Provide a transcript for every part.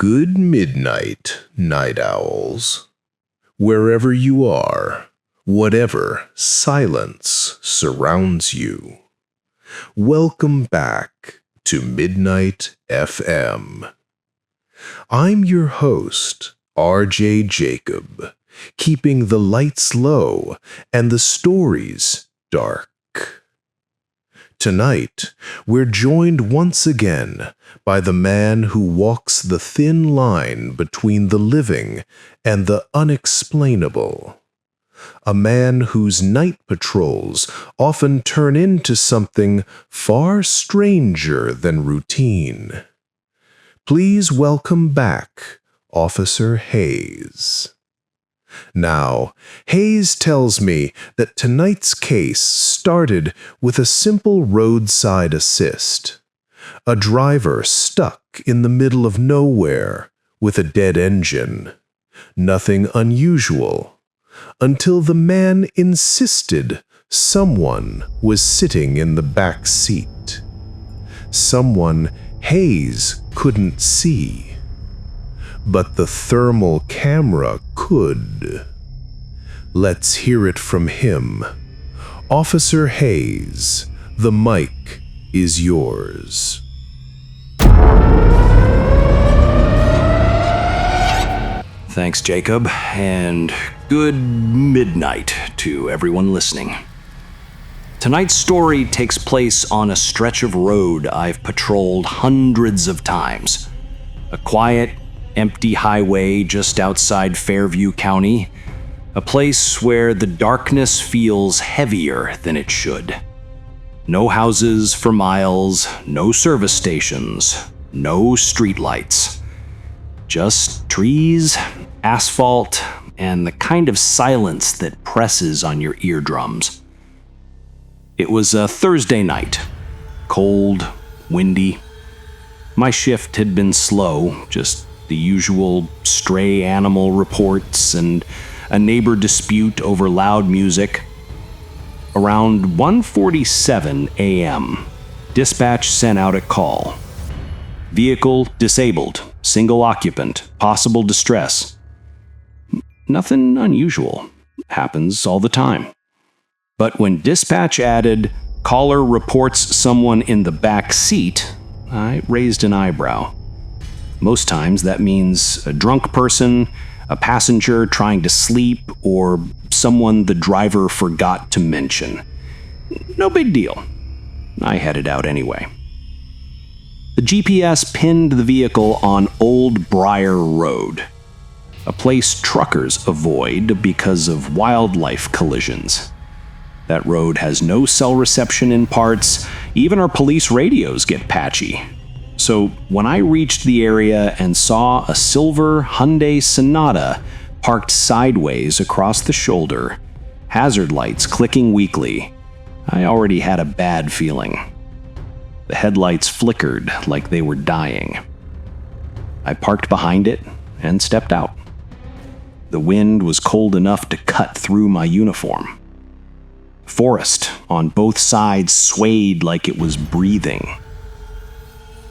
Good midnight, night owls. Wherever you are, whatever silence surrounds you. Welcome back to Midnight FM. I'm your host, RJ Jacob, keeping the lights low and the stories dark. Tonight, we're joined once again by the man who walks the thin line between the living and the unexplainable. A man whose night patrols often turn into something far stranger than routine. Please welcome back Officer Hayes. Now, Hayes tells me that tonight's case started with a simple roadside assist. A driver stuck in the middle of nowhere with a dead engine. Nothing unusual, until the man insisted someone was sitting in the back seat. Someone Hayes couldn't see. But the thermal camera could. Let's hear it from him. Officer Hayes, the mic is yours. Thanks, Jacob, and good midnight to everyone listening. Tonight's story takes place on a stretch of road I've patrolled hundreds of times. A quiet, empty highway just outside Fairview County, a place where the darkness feels heavier than it should. No houses for miles, no service stations, no streetlights. Just trees, asphalt, and the kind of silence that presses on your eardrums. It was a Thursday night, cold, windy. My shift had been slow, just the usual stray animal reports and a neighbor dispute over loud music. Around 1:47 a.m., dispatch sent out a call. Vehicle disabled, single occupant, possible distress. Nothing unusual. Happens all the time. But when dispatch added, caller reports someone in the back seat, I raised an eyebrow. Most times that means a drunk person, a passenger trying to sleep, or someone the driver forgot to mention. No big deal. I headed out anyway. The GPS pinned the vehicle on Old Briar Road, a place truckers avoid because of wildlife collisions. That road has no cell reception in parts, even our police radios get patchy. So when I reached the area and saw a silver Hyundai Sonata parked sideways across the shoulder, hazard lights clicking weakly, I already had a bad feeling. The headlights flickered like they were dying. I parked behind it and stepped out. The wind was cold enough to cut through my uniform. Forest on both sides swayed like it was breathing.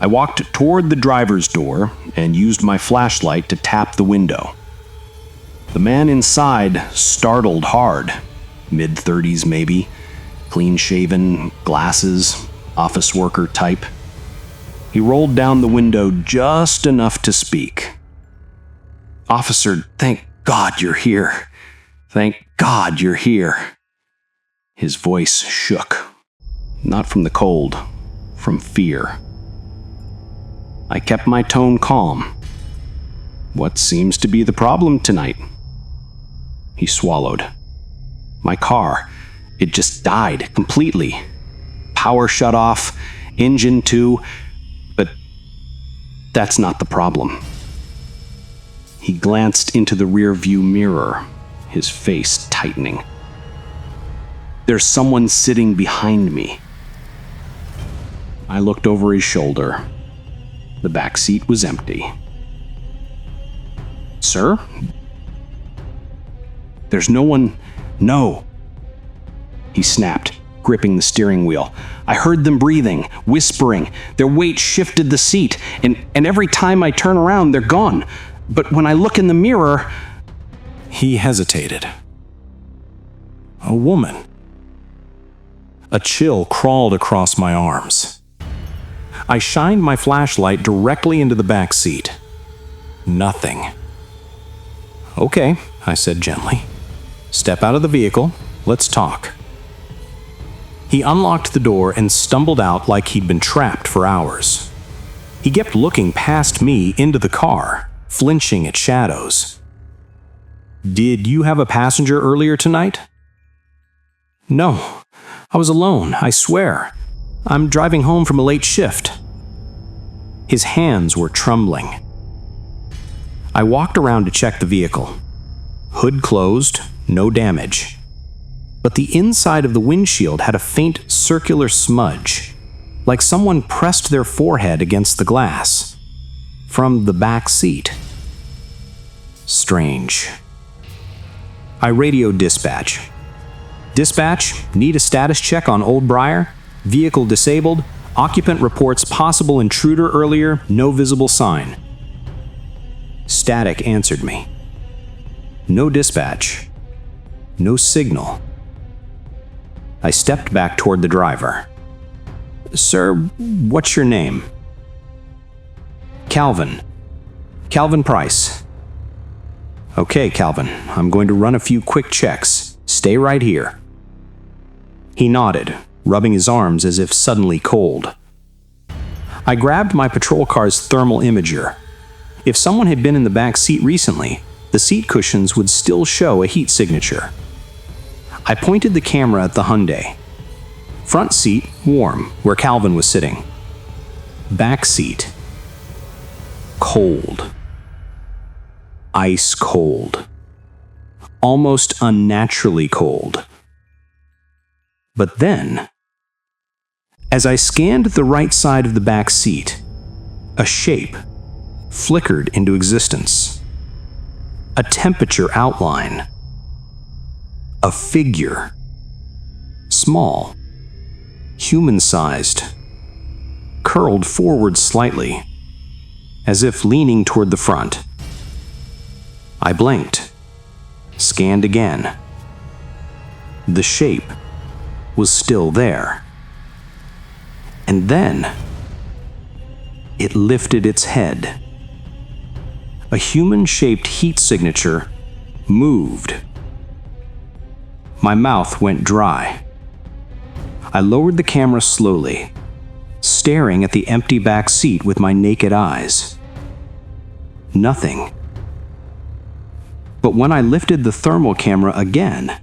I walked toward the driver's door and used my flashlight to tap the window. The man inside startled hard, mid-30s maybe, clean-shaven, glasses, office worker type. He rolled down the window just enough to speak. "Officer, thank God you're here. Thank God you're here." His voice shook, not from the cold, from fear. I kept my tone calm. "What seems to be the problem tonight?" He swallowed. "My car, it just died completely. Power shut off, engine too, but that's not the problem." He glanced into the rearview mirror, his face tightening. "There's someone sitting behind me." I looked over his shoulder. The back seat was empty. "Sir? There's no one." "No." He snapped. gripping the steering wheel. I heard them breathing, whispering. Their weight shifted the seat, and every time I turn around, they're gone. But when I look in the mirror... He hesitated. A woman. A chill crawled across my arms. I shined my flashlight directly into the back seat. Nothing. "Okay," I said gently. "Step out of the vehicle. Let's talk." He unlocked the door and stumbled out like he'd been trapped for hours. He kept looking past me into the car, flinching at shadows. "Did you have a passenger earlier tonight?" "No, I was alone, I swear. I'm driving home from a late shift." His hands were trembling. I walked around to check the vehicle. Hood closed, no damage. But the inside of the windshield had a faint circular smudge, like someone pressed their forehead against the glass. From the back seat. Strange. I radioed dispatch. "Dispatch, need a status check on Old Briar. Vehicle disabled. Occupant reports possible intruder earlier, no visible sign." Static answered me. No dispatch. No signal. I stepped back toward the driver. "Sir, what's your name?" "Calvin. Calvin Price." "Okay, Calvin, I'm going to run a few quick checks. Stay right here." He nodded, rubbing his arms as if suddenly cold. I grabbed my patrol car's thermal imager. If someone had been in the back seat recently, the seat cushions would still show a heat signature. I pointed the camera at the Hyundai. Front seat, warm, where Calvin was sitting. Back seat, cold. Ice cold. Almost unnaturally cold. But then, as I scanned the right side of the back seat, a shape flickered into existence. A temperature outline. A figure. Small. Human-sized. Curled forward slightly, as if leaning toward the front. I blinked. Scanned again. The shape was still there. And then, it lifted its head. A human-shaped heat signature moved. My mouth went dry. I lowered the camera slowly, staring at the empty back seat with my naked eyes. Nothing. But when I lifted the thermal camera again,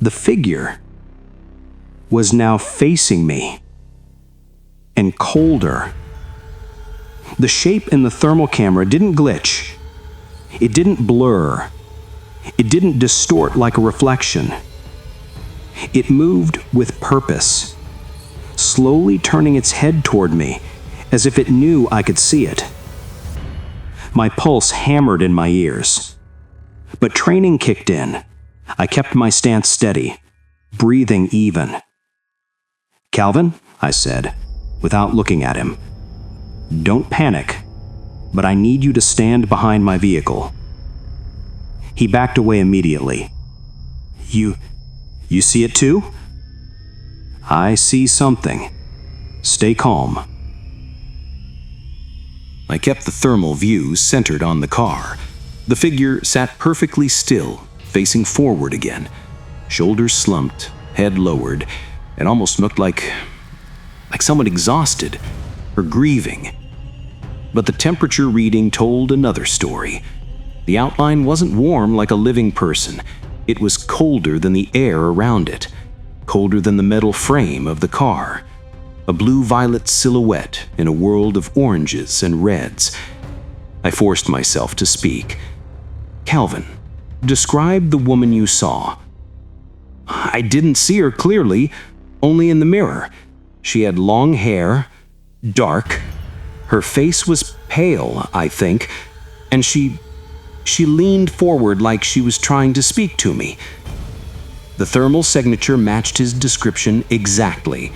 the figure was now facing me, and colder. The shape in the thermal camera didn't glitch. It didn't blur. It didn't distort like a reflection. It moved with purpose, slowly turning its head toward me, as if it knew I could see it. My pulse hammered in my ears. But training kicked in. I kept my stance steady, breathing even. "Calvin," I said, without looking at him, "don't panic, but I need you to stand behind my vehicle." He backed away immediately. You see it too?" "I see something. Stay calm." I kept the thermal view centered on the car. The figure sat perfectly still, facing forward again, shoulders slumped, head lowered. It almost looked like someone exhausted or grieving. But the temperature reading told another story. The outline wasn't warm like a living person. It was colder than the air around it, colder than the metal frame of the car. A blue-violet silhouette in a world of oranges and reds. I forced myself to speak. "Calvin, describe the woman you saw." "I didn't see her clearly, only in the mirror. She had long hair, dark. Her face was pale, I think, and she leaned forward like she was trying to speak to me. The thermal signature matched his description exactly.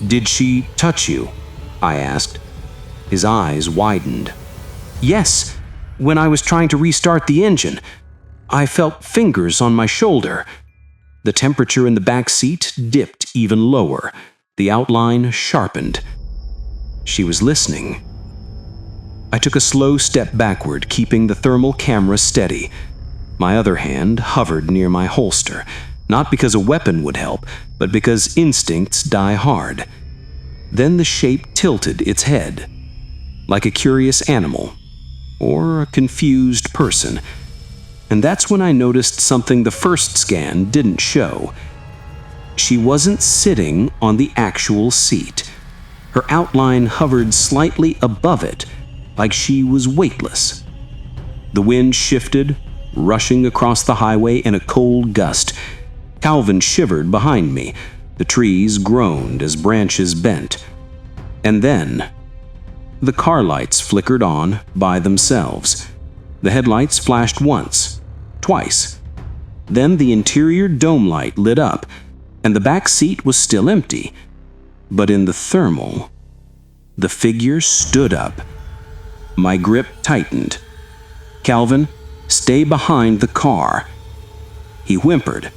"Did she touch you?" I asked. His eyes widened. "Yes, when I was trying to restart the engine. I felt fingers on my shoulder." The temperature in the back seat dipped even lower. The outline sharpened. She was listening. I took a slow step backward, keeping the thermal camera steady. My other hand hovered near my holster, not because a weapon would help, but because instincts die hard. Then the shape tilted its head, like a curious animal, or a confused person. And that's when I noticed something the first scan didn't show. She wasn't sitting on the actual seat. Her outline hovered slightly above it, like she was weightless. The wind shifted, rushing across the highway in a cold gust. Calvin shivered behind me. The trees groaned as branches bent. And then, the car lights flickered on by themselves. The headlights flashed once, twice. Then the interior dome light lit up, and the back seat was still empty. But in the thermal, the figure stood up. My grip tightened. "Calvin, stay behind the car." He whimpered.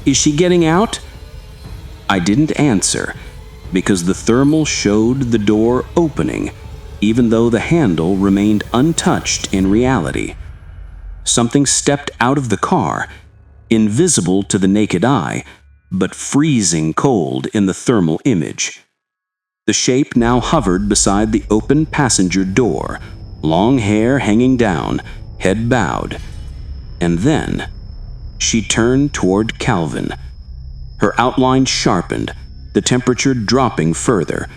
"Is she getting out?" I didn't answer, because the thermal showed the door opening, even though the handle remained untouched in reality. Something stepped out of the car, invisible to the naked eye, but freezing cold in the thermal image. The shape now hovered beside the open passenger door, long hair hanging down, head bowed. And then she turned toward Calvin. Her outline sharpened, the temperature dropping further.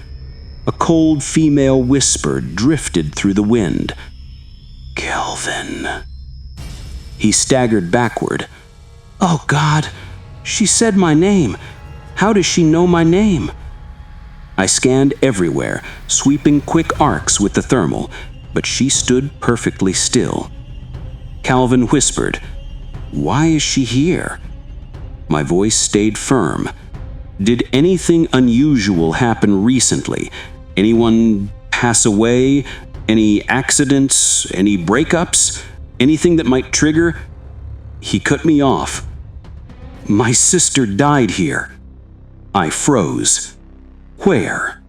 A cold female whisper drifted through the wind. "Calvin." He staggered backward. "Oh God, she said my name. How does she know my name?" I scanned everywhere, sweeping quick arcs with the thermal, but she stood perfectly still. Calvin whispered, "Why is she here?" My voice stayed firm. "Did anything unusual happen recently? Anyone pass away? Any accidents? Any breakups? Anything that might trigger?" He cut me off. "My sister died here." I froze. "Where?"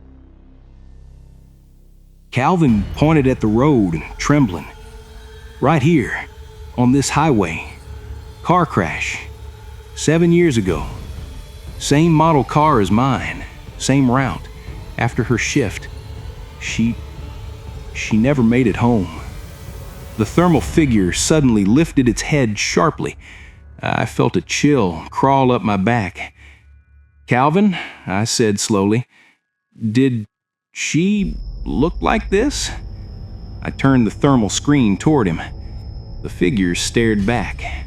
Calvin pointed at the road, trembling. "Right here, on this highway. Car crash. 7 years ago. Same model car as mine, same route. After her shift, she never made it home." The thermal figure suddenly lifted its head sharply. I felt a chill crawl up my back. "Calvin," I said slowly, "did she look like this?" I turned the thermal screen toward him. The figure stared back.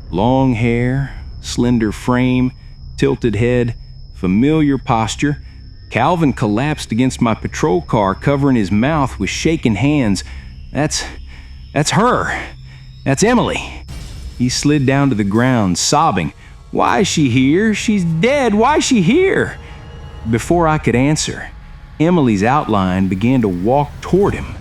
Long hair, slender frame, tilted head, familiar posture. Calvin collapsed against my patrol car, covering his mouth with shaking hands. That's her. That's Emily." He slid down to the ground, sobbing. "Why is she here? She's dead. Why is she here?" Before I could answer, Emily's outline began to walk toward him.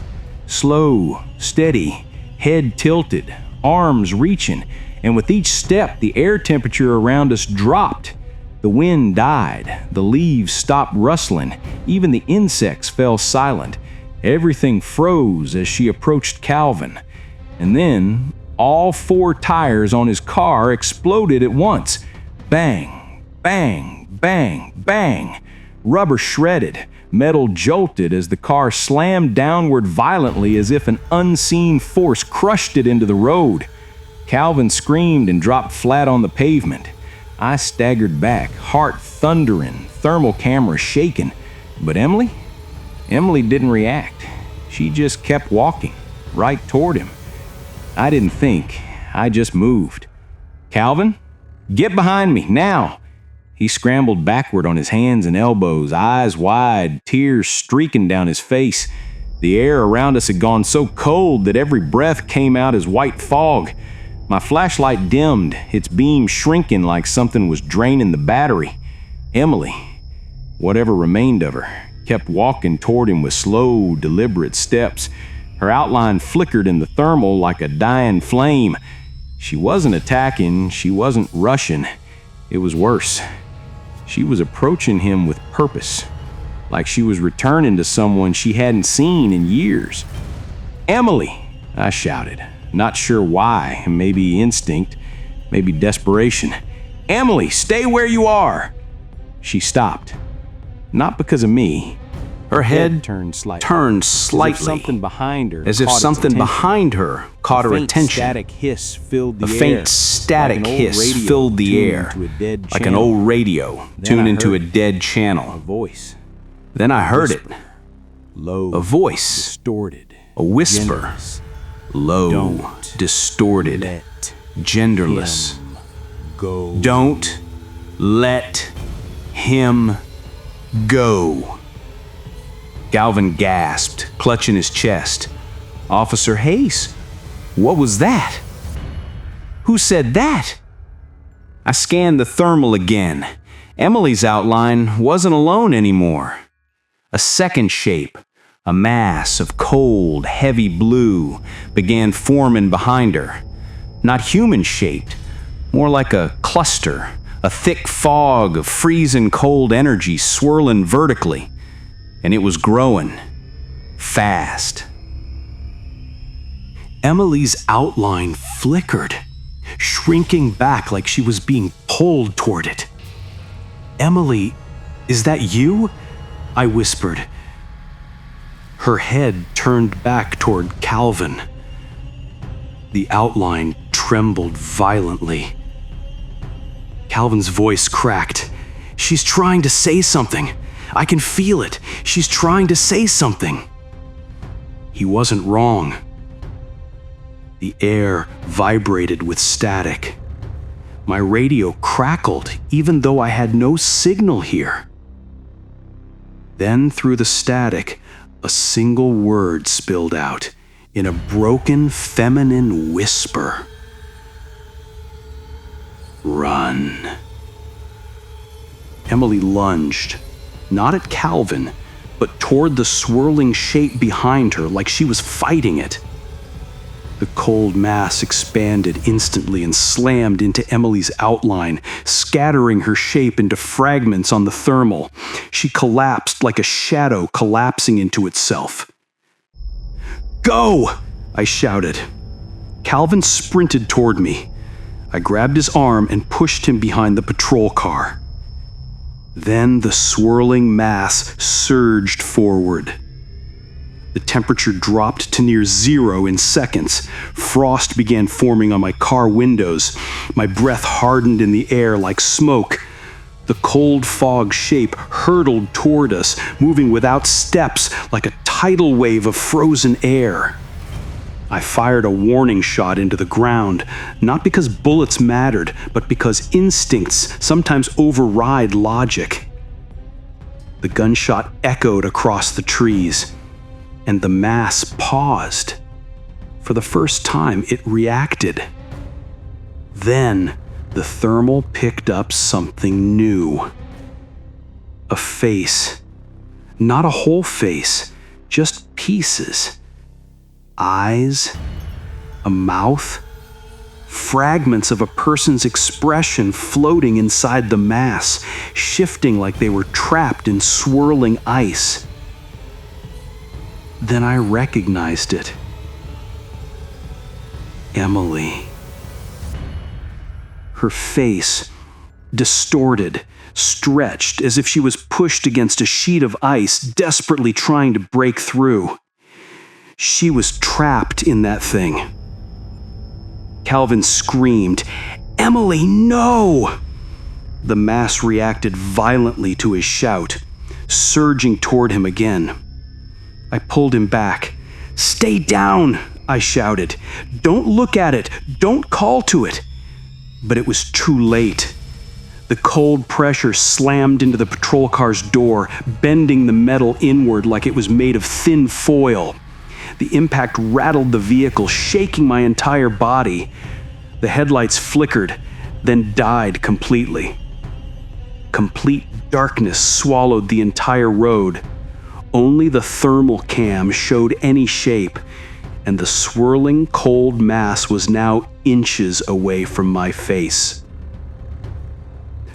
Slow, steady, head tilted, arms reaching, and with each step, the air temperature around us dropped. The wind died, the leaves stopped rustling, even the insects fell silent. Everything froze as she approached Calvin. And then, all 4 tires on his car exploded at once. Bang, bang, bang, bang. Rubber shredded, metal jolted as the car slammed downward violently as if an unseen force crushed it into the road. Calvin screamed and dropped flat on the pavement. I staggered back, heart thundering, thermal camera shaking. But Emily didn't react. She just kept walking, right toward him. I didn't think, I just moved. "Calvin, get behind me, now!" He scrambled backward on his hands and elbows, eyes wide, tears streaking down his face. The air around us had gone so cold that every breath came out as white fog. My flashlight dimmed, its beam shrinking like something was draining the battery. Emily, whatever remained of her, kept walking toward him with slow, deliberate steps. Her outline flickered in the thermal like a dying flame. She wasn't attacking, she wasn't rushing. It was worse. She was approaching him with purpose, like she was returning to someone she hadn't seen in years. "Emily!" I shouted, not sure why, maybe instinct, maybe desperation. "Emily, stay where you are!" She stopped, not because of me. Her head turned slightly, turned as slightly, if something behind her as if caught its something attention. behind her caught her A faint attention. static hiss filled the A air, faint static like an old hiss radio filled the tuned air, to a dead like an channel. old radio Then tuned I into a heard dead A channel. voice, Then I heard it. low, A voice, distorted, a whisper, genderless. low, Don't distorted, let genderless. him go. Don't let him go. Galvin gasped, clutching his chest. "Officer Hayes, what was that? Who said that?" I scanned the thermal again. Emily's outline wasn't alone anymore. A second shape, a mass of cold, heavy blue, began forming behind her. Not human-shaped, more like a cluster, a thick fog of freezing cold energy swirling vertically. And it was growing fast. Emily's outline flickered, shrinking back like she was being pulled toward it. "Emily, is that you?" I whispered. Her head turned back toward Calvin. The outline trembled violently. Calvin's voice cracked. "She's trying to say something. I can feel it. She's trying to say something." He wasn't wrong. The air vibrated with static. My radio crackled even though I had no signal here. Then through the static, a single word spilled out in a broken feminine whisper. "Run." Emily lunged, not at Calvin, but toward the swirling shape behind her like she was fighting it. The cold mass expanded instantly and slammed into Emily's outline, scattering her shape into fragments on the thermal. She collapsed like a shadow collapsing into itself. "Go!" I shouted. Calvin sprinted toward me. I grabbed his arm and pushed him behind the patrol car. Then the swirling mass surged forward. The temperature dropped to near 0 in seconds. Frost began forming on my car windows. My breath hardened in the air like smoke. The cold fog shape hurtled toward us, moving without steps like a tidal wave of frozen air. I fired a warning shot into the ground, not because bullets mattered, but because instincts sometimes override logic. The gunshot echoed across the trees, and the mass paused. For the first time, it reacted. Then, the thermal picked up something new. A face. Not a whole face, just pieces. Eyes, a mouth, fragments of a person's expression floating inside the mass, shifting like they were trapped in swirling ice. Then I recognized it. Emily. Her face, distorted, stretched as if she was pushed against a sheet of ice, desperately trying to break through. She was trapped in that thing. Calvin screamed, "Emily, no!" The mass reacted violently to his shout, surging toward him again. I pulled him back. "Stay down!" I shouted. "Don't look at it! Don't call to it!" But it was too late. The cold pressure slammed into the patrol car's door, bending the metal inward like it was made of thin foil. The impact rattled the vehicle, shaking my entire body. The headlights flickered, then died completely. Complete darkness swallowed the entire road. Only the thermal cam showed any shape, and the swirling cold mass was now inches away from my face.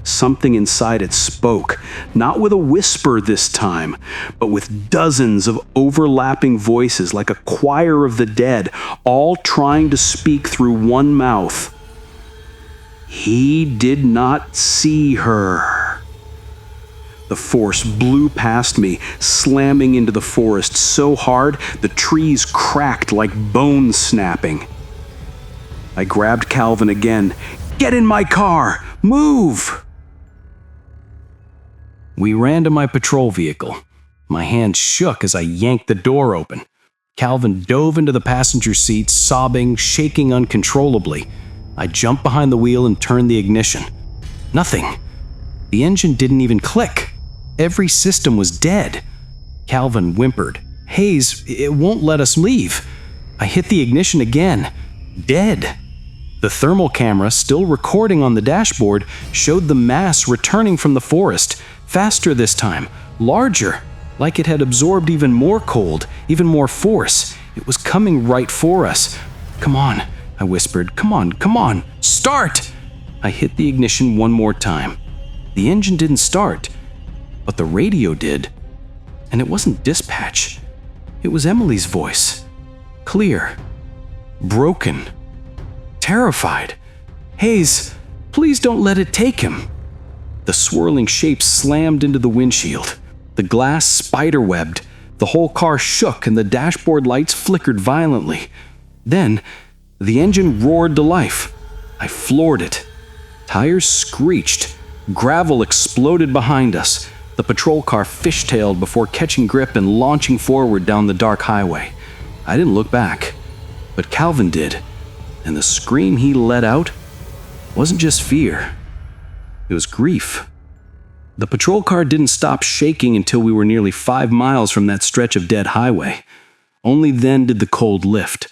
Something inside it spoke, not with a whisper this time, but with dozens of overlapping voices like a choir of the dead, all trying to speak through one mouth. He did not see her. The force blew past me, slamming into the forest so hard the trees cracked like bone snapping. I grabbed Calvin again. "Get in my car! Move!" We ran to my patrol vehicle. My hand shook as I yanked the door open. Calvin dove into the passenger seat, sobbing, shaking uncontrollably. I jumped behind the wheel and turned the ignition. Nothing. The engine didn't even click. Every system was dead. Calvin whimpered, "Hayes, it won't let us leave." I hit the ignition again. Dead. The thermal camera, still recording on the dashboard, showed the mass returning from the forest. Faster this time, larger, like it had absorbed even more cold, even more force. It was coming right for us. "Come on," I whispered. Come on, start!" I hit the ignition one more time. The engine didn't start, but the radio did. And it wasn't dispatch. It was Emily's voice. Clear. Broken. Terrified. "Hayes, please don't let it take him." The swirling shape slammed into the windshield. The glass spiderwebbed. The whole car shook and the dashboard lights flickered violently. Then, the engine roared to life. I floored it. Tires screeched. Gravel exploded behind us. The patrol car fishtailed before catching grip and launching forward down the dark highway. I didn't look back, but Calvin did, and the scream he let out wasn't just fear. It was grief. The patrol car didn't stop shaking until we were nearly 5 miles from that stretch of dead highway. Only then did the cold lift.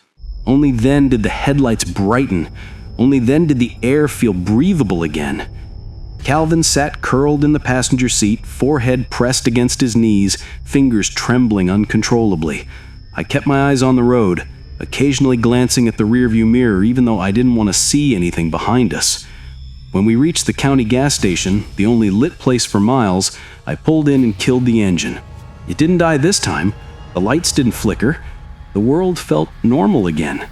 Only then did the headlights brighten. Only then did the air feel breathable again. Calvin sat curled in the passenger seat, forehead pressed against his knees, fingers trembling uncontrollably. I kept my eyes on the road, occasionally glancing at the rearview mirror even though I didn't want to see anything behind us. When we reached the county gas station, the only lit place for miles, I pulled in and killed the engine. It didn't die this time. The lights didn't flicker. The world felt normal again.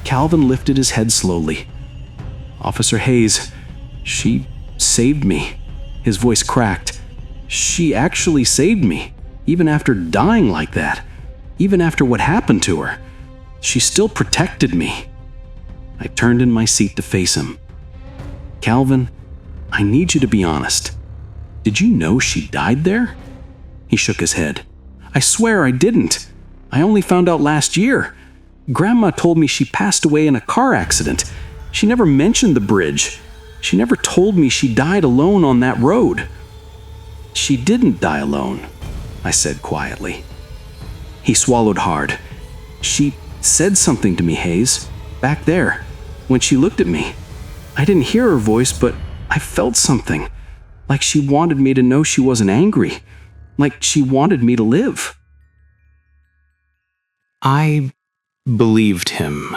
Calvin lifted his head slowly. "Officer Hayes, she saved me." His voice cracked. "She actually saved me, even after dying like that. Even after what happened to her. She still protected me." I turned in my seat to face him. "Calvin, I need you to be honest. Did you know she died there?" He shook his head. "I swear I didn't. I only found out last year. Grandma told me she passed away in a car accident. She never mentioned the bridge. She never told me she died alone on that road." "She didn't die alone," I said quietly. He swallowed hard. "She said something to me, Hayes, back there, when she looked at me. I didn't hear her voice, but I felt something, like she wanted me to know she wasn't angry, like she wanted me to live." I believed him.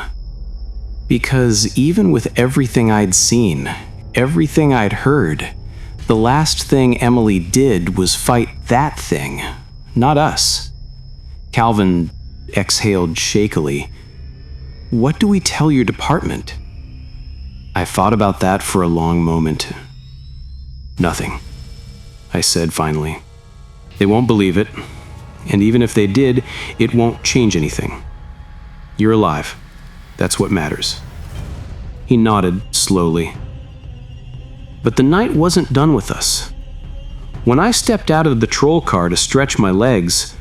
Because even with everything I'd seen, everything I'd heard, the last thing Emily did was fight that thing, not us. Calvin exhaled shakily. "What do we tell your department?" I thought about that for a long moment. "Nothing," I said finally. "They won't believe it, and even if they did, it won't change anything. You're alive. That's what matters." He nodded slowly. But the night wasn't done with us. When I stepped out of the patrol car to stretch my legs,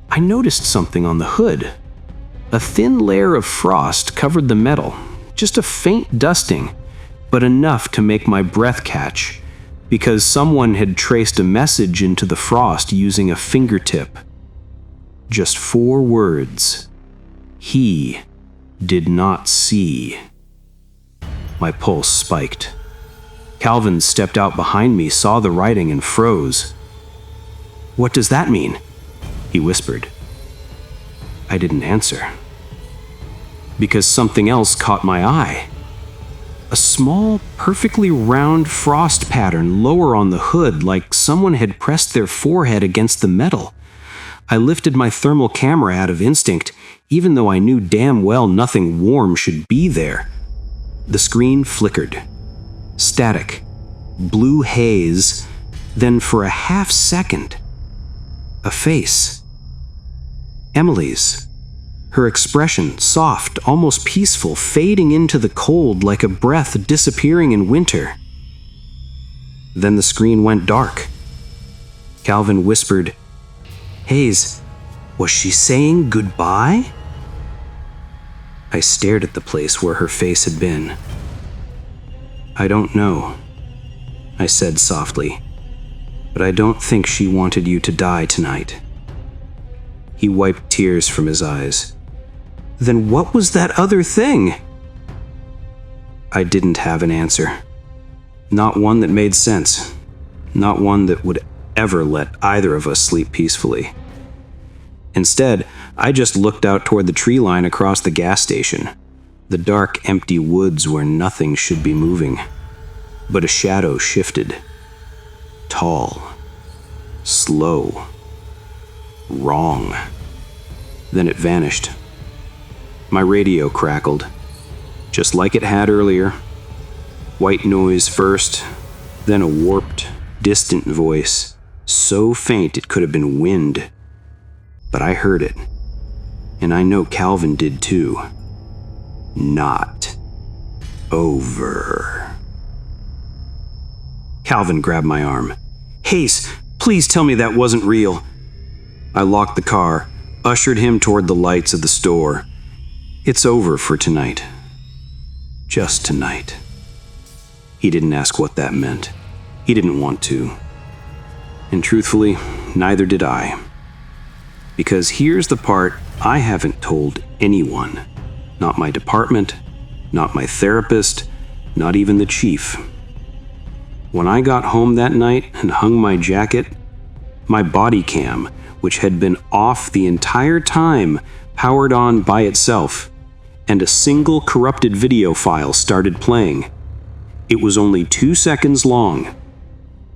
I noticed something on the hood. A thin layer of frost covered the metal, just a faint dusting, but enough to make my breath catch, because someone had traced a message into the frost using a fingertip. Just 4 words. He did not see. My pulse spiked. Calvin stepped out behind me, saw the writing, and froze. "What does that mean?" he whispered. I didn't answer. Because something else caught my eye. A small, perfectly round frost pattern lower on the hood, like someone had pressed their forehead against the metal. I lifted my thermal camera out of instinct, even though I knew damn well nothing warm should be there. The screen flickered. Static. Blue haze. Then for a half second, a face. Emily's. Her expression, soft, almost peaceful, fading into the cold like a breath disappearing in winter. Then the screen went dark. Calvin whispered, "Hayes, was she saying goodbye?" I stared at the place where her face had been. "I don't know," I said softly, "but I don't think she wanted you to die tonight." He wiped tears from his eyes. "Then what was that other thing?" I didn't have an answer. Not one that made sense. Not one that would ever let either of us sleep peacefully. Instead, I just looked out toward the tree line across the gas station, the dark, empty woods where nothing should be moving. But a shadow shifted. Tall. Slow. Wrong. Then it vanished. My radio crackled, just like it had earlier. White noise first, then a warped, distant voice, so faint it could have been wind. But I heard it, and I know Calvin did too. Not over. Calvin grabbed my arm. "Hayes, please tell me that wasn't real." I locked the car, ushered him toward the lights of the store. "It's over for tonight. Just tonight." He didn't ask what that meant. He didn't want to. And truthfully, neither did I. Because here's the part I haven't told anyone. Not my department, not my therapist, not even the chief. When I got home that night and hung my jacket, my body cam, which had been off the entire time, powered on by itself, and a single corrupted video file started playing. It was only 2 seconds long.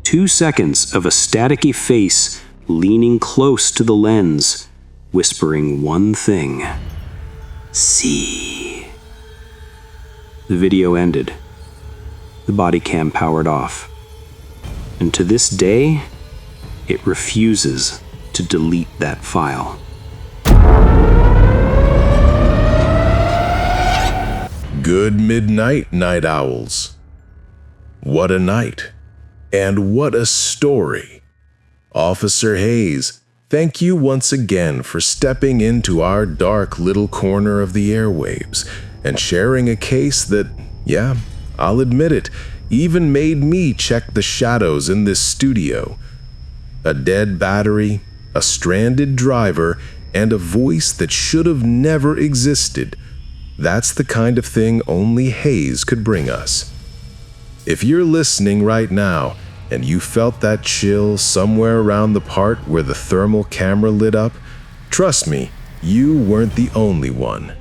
2 seconds of a staticky face leaning close to the lens, whispering one thing. "See." The video ended. The body cam powered off. And to this day, it refuses to delete that file. Good midnight, night owls. What a night, and what a story. Officer Hayes, thank you once again for stepping into our dark little corner of the airwaves and sharing a case that, yeah, I'll admit it, even made me check the shadows in this studio. A dead battery, a stranded driver, and a voice that should have never existed. That's the kind of thing only Hayes could bring us. If you're listening right now and you felt that chill somewhere around the part where the thermal camera lit up, trust me, you weren't the only one.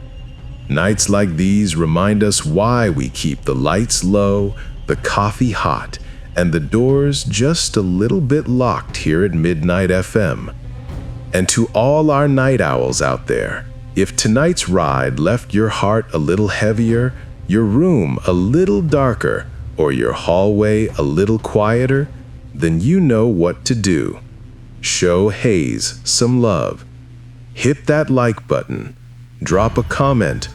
Nights like these remind us why we keep the lights low, the coffee hot, and the doors just a little bit locked here at Midnight FM. And to all our night owls out there, if tonight's ride left your heart a little heavier, your room a little darker, or your hallway a little quieter, then you know what to do. Show Hayes some love. Hit that like button, drop a comment,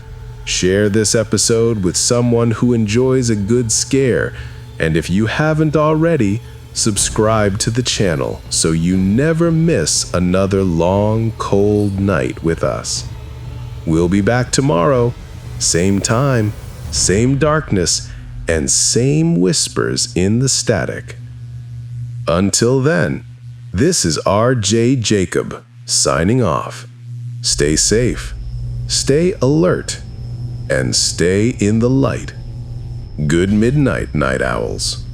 share this episode with someone who enjoys a good scare, and if you haven't already, subscribe to the channel so you never miss another long, cold night with us. We'll be back tomorrow, same time, same darkness, and same whispers in the static. Until then, this is R.J. Jacob signing off. Stay safe, stay alert, and stay in the light. Good midnight, night owls.